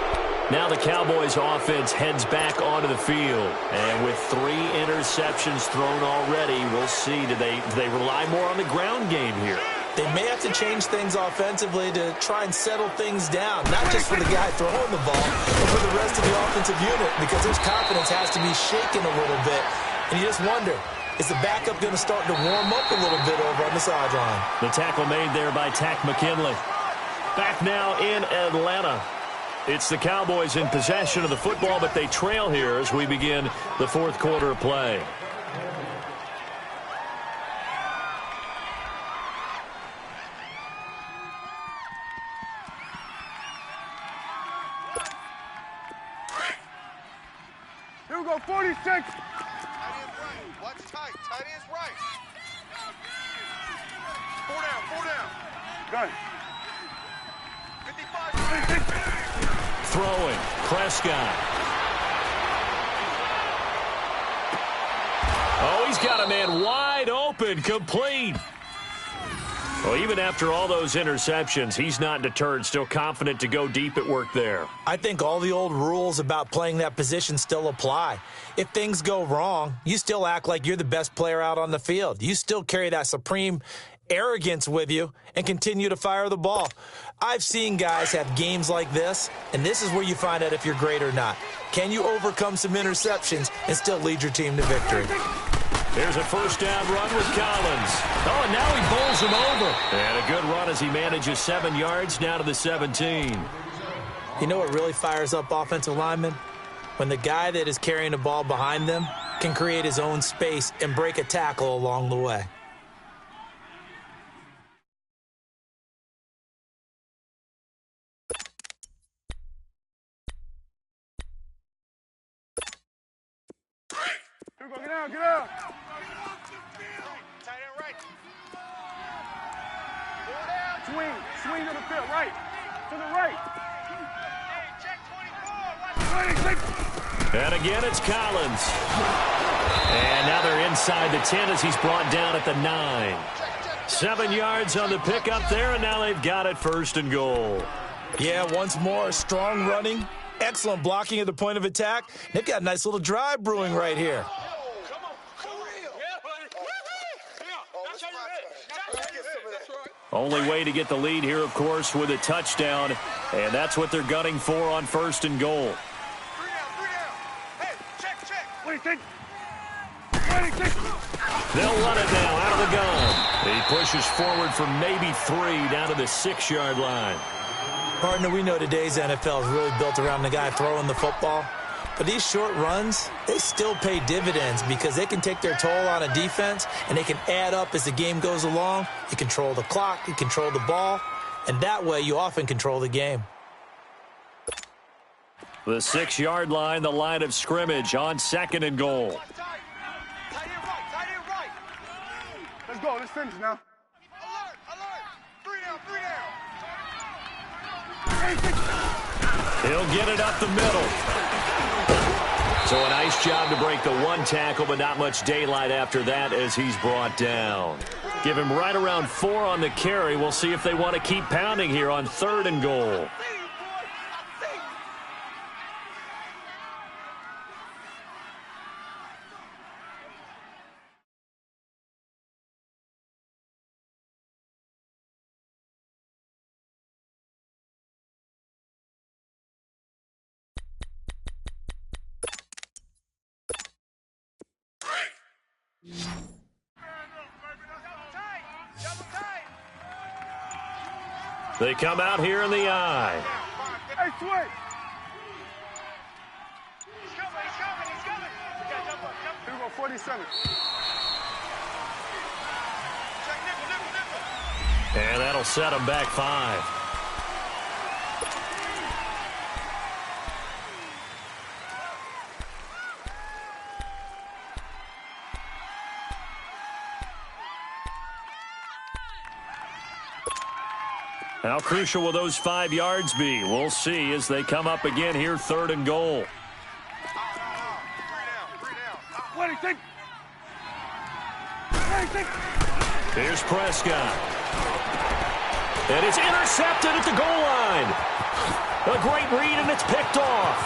Now the Cowboys offense heads back onto the field. And with 3 interceptions thrown already, we'll see, do they rely more on the ground game here? They may have to change things offensively to try and settle things down, not just for the guy throwing the ball, but for the rest of the offensive unit, because his confidence has to be shaken a little bit. And you just wonder, is the backup going to start to warm up a little bit over on the sideline? The tackle made there by Tack McKinley. Back now in Atlanta. It's the Cowboys in possession of the football, but they trail here as we begin the 4th quarter of play. Here we go, 46. Tight end's right. Watch tight. Tight end's right. 4 down. Gun. 55. throwing. Prescott. Oh, he's got a man wide open, complete. Well, even after all those interceptions, he's not deterred, still confident to go deep at work there. I think all the old rules about playing that position still apply. If things go wrong, you still act like you're the best player out on the field. You still carry that supreme arrogance with you and continue to fire the ball. I've seen guys have games like this, and this is where you find out if you're great or not. Can you overcome some interceptions and still lead your team to victory? Here's a first down run with Collins. Oh, and now he bowls him over. And a good run as he manages 7 yards down to the 17. You know what really fires up offensive linemen? When the guy that is carrying the ball behind them can create his own space and break a tackle along the way. Here we go, get out, get out. Tight end right. Swing to the field, right. To the right. Hey, check 24. Watch. And again, it's Collins. And now they're inside the 10 as he's brought down at the 9. 7 yards on the pickup there, and now they've got it first and goal. Yeah, once more, strong running, excellent blocking at the point of attack. They've got a nice little drive brewing right here. Only way to get the lead here, of course, with a touchdown, and that's what they're gunning for on first and goal. 3 down. Hey, check. What do you think? What do you think? They'll run it now out of the gun. He pushes forward for maybe 3 down to the 6-yard line. Partner, we know today's NFL is really built around the guy throwing the football. But these short runs, they still pay dividends because they can take their toll on a defense and they can add up as the game goes along. You control the clock, you control the ball, and that way you often control the game. The 6-yard line, the line of scrimmage on second and goal. Tight end right. Let's go, let's finish now. Alert. 3 down. He'll get it up the middle. So a nice job to break the 1 tackle, but not much daylight after that as he's brought down. Give him right around 4 on the carry. We'll see if they want to keep pounding here on third and goal. They come out here in the eye. Hey, switch. He's coming. Here we go, 47. Check nickel. And that'll set him back 5. How crucial will those 5 yards be? We'll see as they come up again here, third and goal. 3 down. What do you think? Here's Prescott. And it's intercepted at the goal line. A great read, and it's picked off.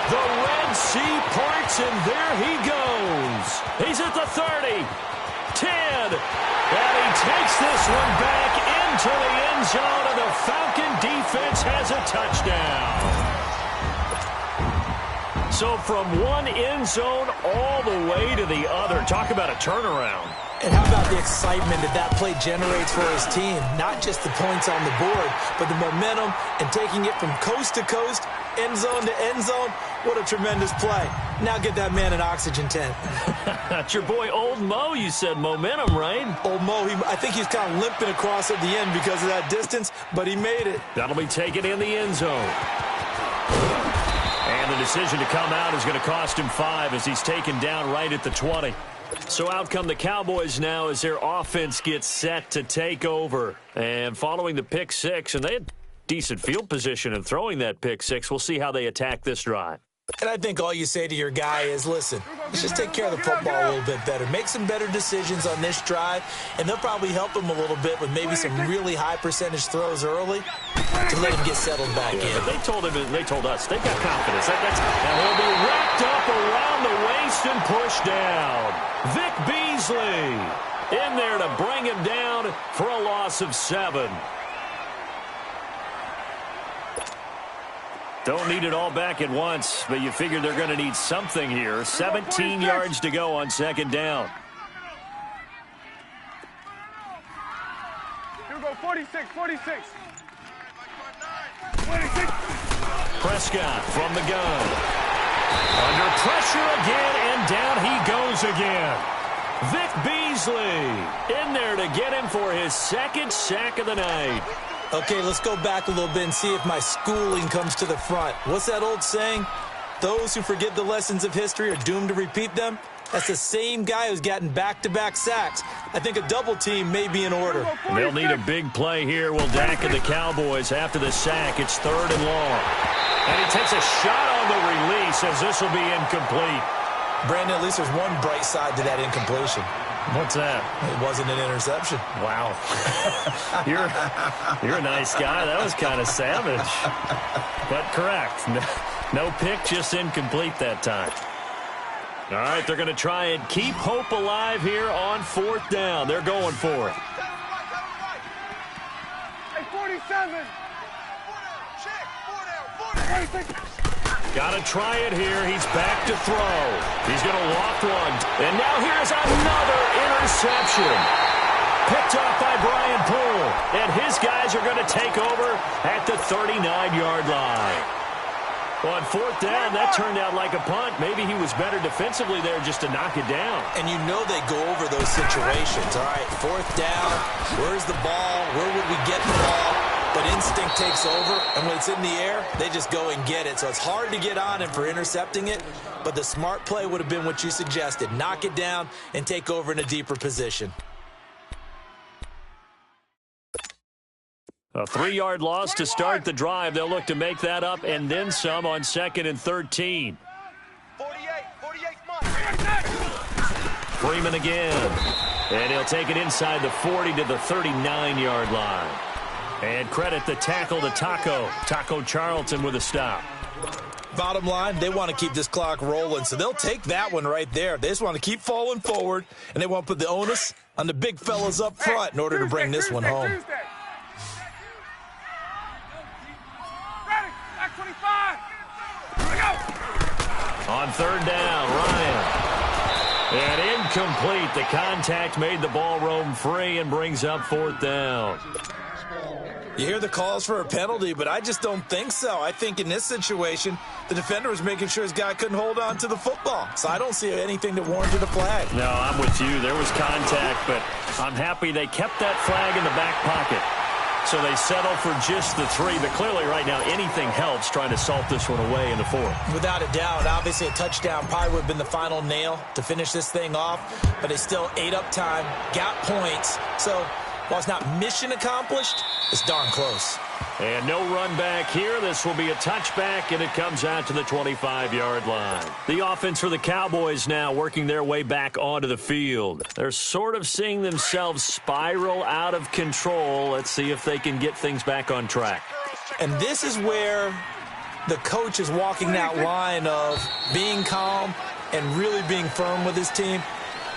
The Red Sea parts, and there he goes. He's at the 30, 10, and he takes this one back into the end zone, and the Falcon defense has a touchdown. So from one end zone all the way to the other. Talk about a turnaround. And how about the excitement that play generates for his team? Not just the points on the board, but the momentum and taking it from coast to coast, end zone to end zone. What a tremendous play. Now get that man an oxygen tent. That's your boy Old Mo. You said momentum, right? Old Mo, I think he's kind of limping across at the end because of that distance, but he made it. That'll be taken in the end zone. And the decision to come out is going to cost him 5 as he's taken down right at the 20. So out come the Cowboys now as their offense gets set to take over. And following the pick 6, and they had decent field position and throwing that pick six. We'll see how they attack this drive. And I think all you say to your guy is, listen, let's just take care of the football a little bit better. Make some better decisions on this drive, and they'll probably help him a little bit with maybe some really high percentage throws early to let him get settled back in. But they told us, they've got confidence. And he'll be wrapped up around the waist and pushed down. Vic Beasley in there to bring him down for a loss of 7. Don't need it all back at once, but you figure they're going to need something here. 17 yards to go on second down. Here we go, 46. Prescott from the gun. Under pressure again, and down he goes again. Vic Beasley in there to get him for his second sack of the night. Okay, let's go back a little bit and see if my schooling comes to the front. What's that old saying? Those who forget the lessons of history are doomed to repeat them. That's the same guy who's gotten back-to-back sacks. I think a double team may be in order. They'll need a big play here. Will Dak and the Cowboys after the sack. It's 3rd and long. And he takes a shot on the release as this will be incomplete. Brandon, at least there's one bright side to that incompletion. What's that? It wasn't an interception. Wow. You're a nice guy. That was kind of savage. But correct. No pick, just incomplete that time. All right, they're going to try and keep hope alive here on 4th down. They're going for it. Hey, 47. Check. 4 down. Got to try it here. He's back to throw. He's going to loft one. And now here's another interception. Picked off by Brian Poole. And his guys are going to take over at the 39-yard line. On 4th down, that turned out like a punt. Maybe he was better defensively there just to knock it down. And you know they go over those situations. All right, 4th down. Where's the ball? Where would we get the ball? But instinct takes over, and when it's in the air, they just go and get it. So it's hard to get on him for intercepting it, but the smart play would have been what you suggested. Knock it down and take over in a deeper position. A 3-yard loss to start the drive. They'll look to make that up and then some on 2nd and 13. 48 Freeman again. And he'll take it inside the 40 to the 39-yard line. And credit the tackle to Taco Charlton with a stop. Bottom line, they want to keep this clock rolling, so they'll take that one right there. They just want to keep falling forward, and they want to put the onus on the big fellas up front in order to bring this one home. Ready, back 25. Here we go. On 3rd down, Ryan. And incomplete. The contact made the ball roam free and brings up 4th down. You hear the calls for a penalty, but I just don't think so. I think in this situation, the defender was making sure his guy couldn't hold on to the football. So I don't see anything that warranted a flag. No, I'm with you. There was contact, but I'm happy they kept that flag in the back pocket. So they settle for just the 3. But clearly right now, anything helps trying to salt this one away in the 4th. Without a doubt, obviously a touchdown probably would have been the final nail to finish this thing off. But they still ate up time, got points. So while it's not mission accomplished, it's darn close. And no run back here. This will be a touchback, and it comes out to the 25-yard line. The offense for the Cowboys now working their way back onto the field. They're sort of seeing themselves spiral out of control. Let's see if they can get things back on track. And this is where the coach is walking that line of being calm and really being firm with his team.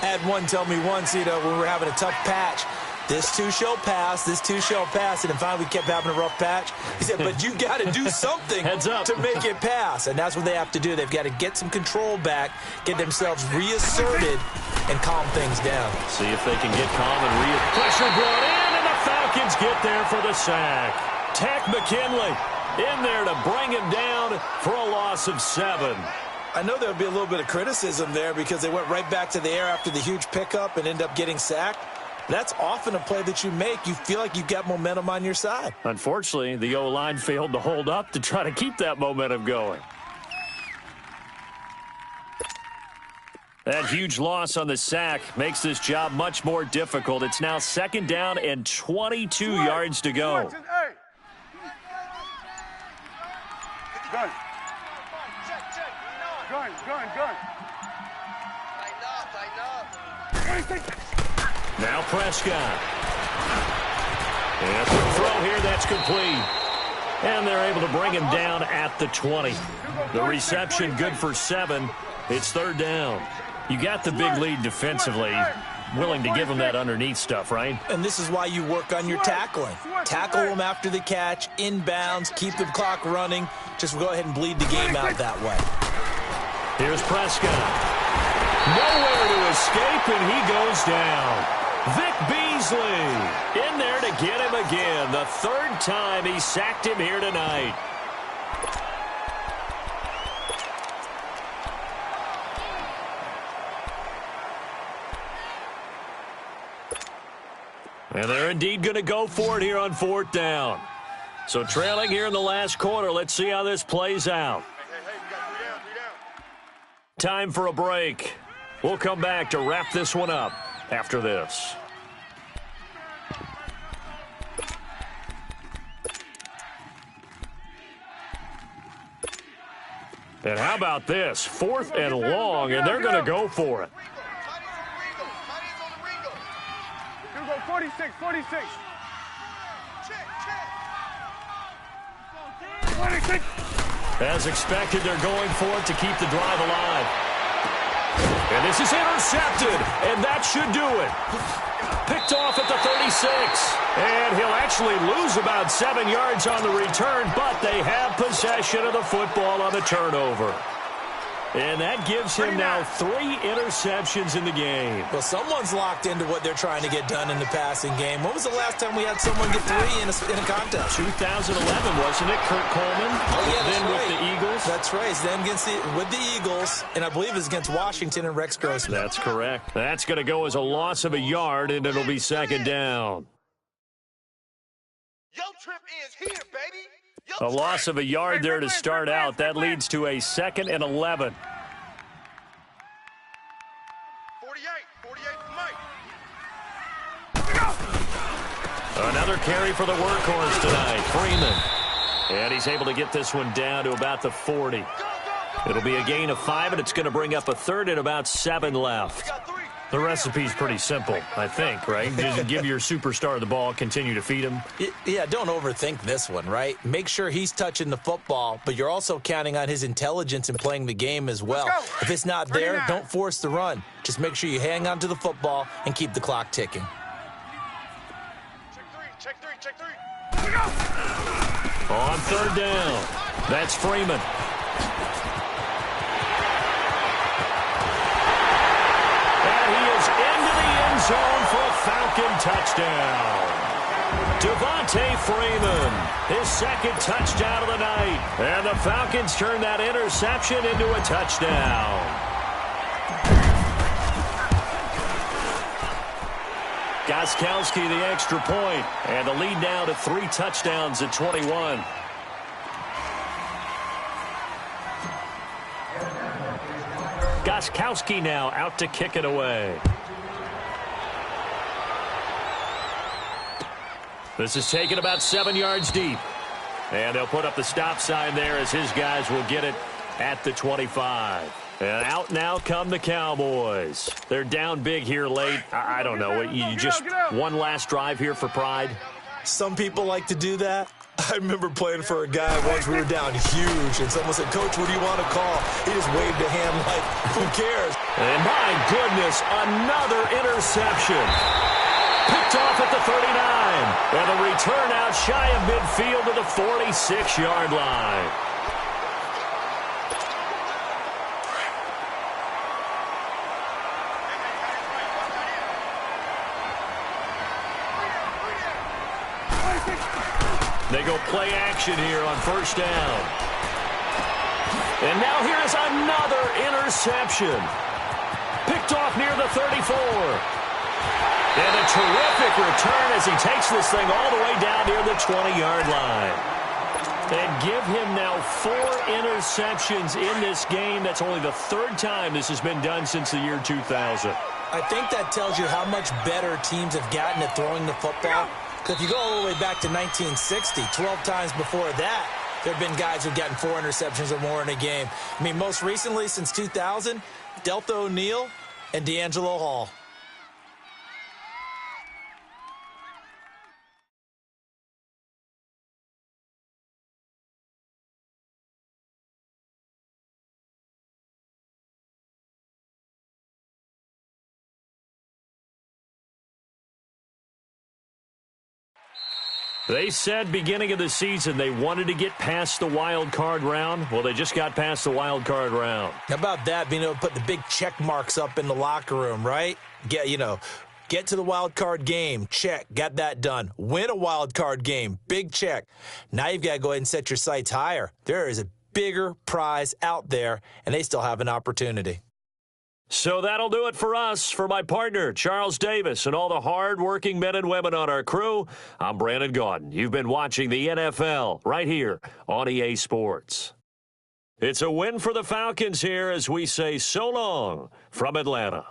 I had one tell me once, when we were having a tough patch, this too shall pass, this too shall pass, and then finally we kept having a rough patch. He said, but you got to do something to make it pass, and that's what they have to do. They've got to get some control back, get themselves reasserted, and calm things down. See if they can get calm and pressure brought in, and the Falcons get there for the sack. Tack McKinley in there to bring him down for a loss of 7. I know there'll be a little bit of criticism there because they went right back to the air after the huge pickup and end up getting sacked. That's often a play that you make. You feel like you've got momentum on your side. Unfortunately, the O-line failed to hold up to try to keep that momentum going. That huge loss on the sack makes this job much more difficult. It's now 2nd down and 22 yards to go. Gun. Tighten up. Now Prescott. And a quick throw here, that's complete. And they're able to bring him down at the 20. The reception good for 7. It's third down. You got the big lead defensively. Willing to give him that underneath stuff, right? And this is why you work on your tackling. Tackle them after the catch, inbounds, keep the clock running. Just go ahead and bleed the game out that way. Here's Prescott. Nowhere to escape, and he goes down. Vic Beasley in there to get him again. The third time he sacked him here tonight. And they're indeed going to go for it here on fourth down. So trailing here in the last quarter. Let's see how this plays out. Hey, we got 3 down. Time for a break. We'll come back to wrap this one up after this. And how about this? 4th and long, and they're going to go for it. Tight on the Ringo. Here we go, 46. Check. 26. As expected, they're going for it to keep the drive alive. And this is intercepted, and that should do it. Picked off at the 36. And he'll actually lose about 7 yards on the return, but they have possession of the football on the turnover. And that gives him now 3 interceptions in the game. Well, someone's locked into what they're trying to get done in the passing game. When was the last time we had someone get 3 in a contest? 2011, wasn't it? Kurt Coleman. Oh, yeah, that's then right. with the Eagles. That's right. It's them with the Eagles, and I believe it's against Washington and Rex Grossman. That's correct. That's going to go as a loss of a yard, and it'll be second down. Yo trip is here, baby. A loss of a yard there to start out. That leads to a 2nd and 11. 48 for Mike. Another carry for the workhorse tonight, Freeman. And he's able to get this one down to about the 40. It'll be a gain of 5, and it's going to bring up a 3rd and about 7 left. The recipe's pretty simple, I think, right? Just give your superstar the ball, continue to feed him. Yeah, don't overthink this one, right? Make sure he's touching the football, but you're also counting on his intelligence in playing the game as well. If it's not there, don't force the run. Just make sure you hang on to the football and keep the clock ticking. Check three. On third down, that's Freeman. Zone for a Falcon touchdown. Devontae Freeman, his 2nd touchdown of the night. And the Falcons turn that interception into a touchdown. Gostkowski the extra point, and the lead now to 3 touchdowns at 21. Gostkowski now out to kick it away. This is taken about 7 yards deep. And they'll put up the stop sign there as his guys will get it at the 25. And out now come the Cowboys. They're down big here late. I don't know. You just one last drive here for pride? Some people like to do that. I remember playing for a guy once. We were down huge, and someone said, "Coach, what do you want to call?" He just waved a hand like, who cares? And my goodness, another interception. Picked off at the 39. And the return out shy of midfield to the 46-yard line. They go play action here on first down. And now here is another interception. Picked off near the 34. And a terrific return as he takes this thing all the way down near the 20-yard line. And give him now 4 interceptions in this game. That's only the 3rd time this has been done since the year 2000. I think that tells you how much better teams have gotten at throwing the football. Because if you go all the way back to 1960, 12 times before that, There have been guys who've gotten 4 interceptions or more in a game. I mean, most recently, since 2000, Delta O'Neal and D'Angelo Hall. They said beginning of the season they wanted to get past the wild card round. Well, they just got past the wild card round. How about that, being able to put the big check marks up in the locker room, right? Get to the wild card game, check, got that done. Win a wild card game, big check. Now you've got to go ahead and set your sights higher. There is a bigger prize out there, and they still have an opportunity. So that'll do it for us. For my partner, Charles Davis, and all the hard-working men and women on our crew, I'm Brandon Gaudin. You've been watching the NFL right here on EA Sports. It's a win for the Falcons here as we say so long from Atlanta.